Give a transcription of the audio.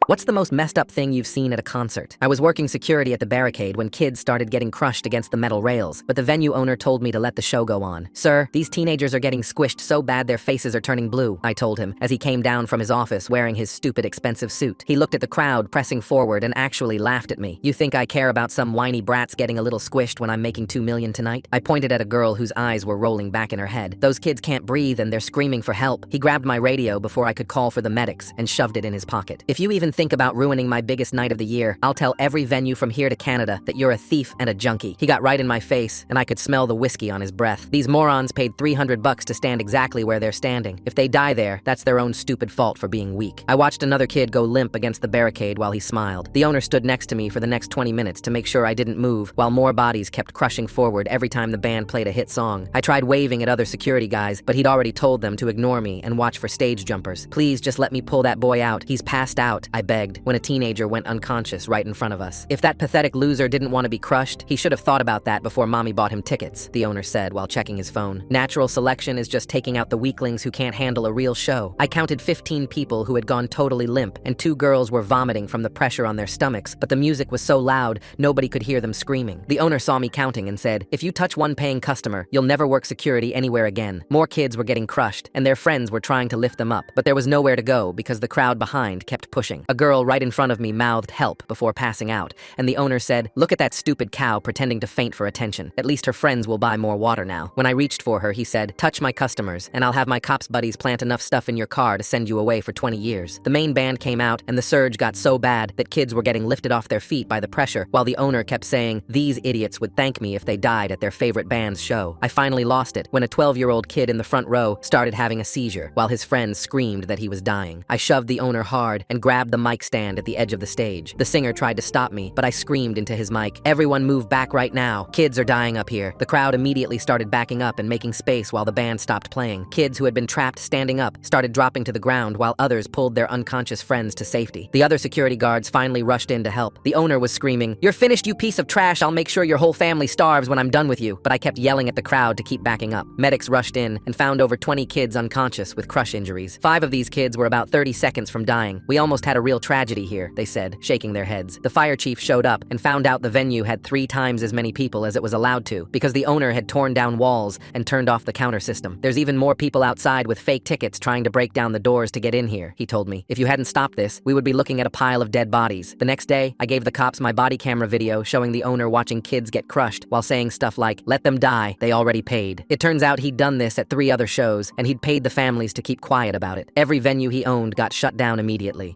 What's the most messed up thing you've seen at a concert? I was working security at the barricade when kids started getting crushed against the metal rails, but the venue owner told me to let the show go on. Sir, these teenagers are getting squished so bad their faces are turning blue, I told him, as he came down from his office wearing his stupid expensive suit. He looked at the crowd pressing forward and actually laughed at me. You think I care about some whiny brats getting a little squished when I'm making $2 million tonight? I pointed at a girl whose eyes were rolling back in her head. Those kids can't breathe and they're screaming for help. He grabbed my radio before I could call for the medics and shoved it in his pocket. If you even think about ruining my biggest night of the year, I'll tell every venue from here to Canada that you're a thief and a junkie. He got right in my face, and I could smell the whiskey on his breath. These morons paid $300 to stand exactly where they're standing. If they die there, that's their own stupid fault for being weak. I watched another kid go limp against the barricade while he smiled. The owner stood next to me for the next 20 minutes to make sure I didn't move, while more bodies kept crushing forward every time the band played a hit song. I tried waving at other security guys, but he'd already told them to ignore me and watch for stage jumpers. Please just let me pull that boy out. He's passed out, I begged, when a teenager went unconscious right in front of us. If that pathetic loser didn't want to be crushed, he should have thought about that before mommy bought him tickets, the owner said while checking his phone. Natural selection is just taking out the weaklings who can't handle a real show. I counted 15 people who had gone totally limp, and 2 girls were vomiting from the pressure on their stomachs, but the music was so loud, nobody could hear them screaming. The owner saw me counting and said, if you touch one paying customer, you'll never work security anywhere again. More kids were getting crushed, and their friends were trying to lift them up, but there was nowhere to go because the crowd behind kept pushing. A girl right in front of me mouthed help before passing out, and the owner said, look at that stupid cow pretending to faint for attention. At least her friends will buy more water now. When I reached for her, he said, touch my customers, and I'll have my cops buddies plant enough stuff in your car to send you away for 20 years. The main band came out, and the surge got so bad that kids were getting lifted off their feet by the pressure, while the owner kept saying, these idiots would thank me if they died at their favorite band's show. I finally lost it when a 12-year-old kid in the front row started having a seizure, while his friends screamed that he was dying. I shoved the owner hard and grabbed the mic stand at the edge of the stage. The singer tried to stop me, but I screamed into his mic, everyone move back right now. Kids are dying up here. The crowd immediately started backing up and making space while the band stopped playing. Kids who had been trapped standing up started dropping to the ground while others pulled their unconscious friends to safety. The other security guards finally rushed in to help. The owner was screaming, you're finished, you piece of trash. I'll make sure your whole family starves when I'm done with you. But I kept yelling at the crowd to keep backing up. Medics rushed in and found over 20 kids unconscious with crush injuries. 5 of these kids were about 30 seconds from dying. We almost had a real tragedy here, they said, shaking their heads. The fire chief showed up and found out the venue had 3 times as many people as it was allowed to because the owner had torn down walls and turned off the counter system. There's even more people outside with fake tickets trying to break down the doors to get in here, he told me. If you hadn't stopped this, we would be looking at a pile of dead bodies. The next day, I gave the cops my body camera video showing the owner watching kids get crushed while saying stuff like, let them die, they already paid. It turns out he'd done this at 3 other shows and he'd paid the families to keep quiet about it. Every venue he owned got shut down immediately.